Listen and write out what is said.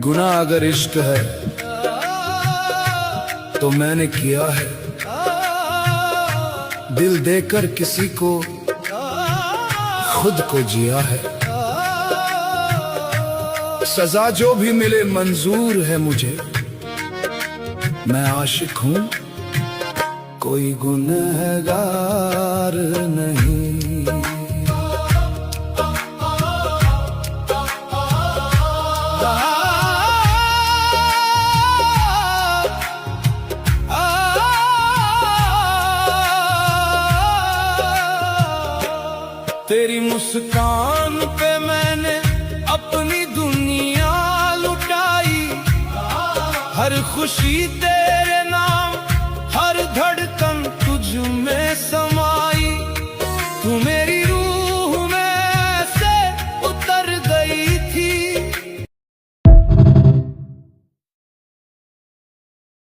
गुनाह अगर इश्क है तो मैंने किया है, दिल देकर किसी को खुद को जिया है। सजा जो भी मिले मंजूर है मुझे, मैं आशिक हूँ कोई गुनहगार नहीं। तेरी मुस्कान पे मैंने अपनी दुनिया लुटाई, हर खुशी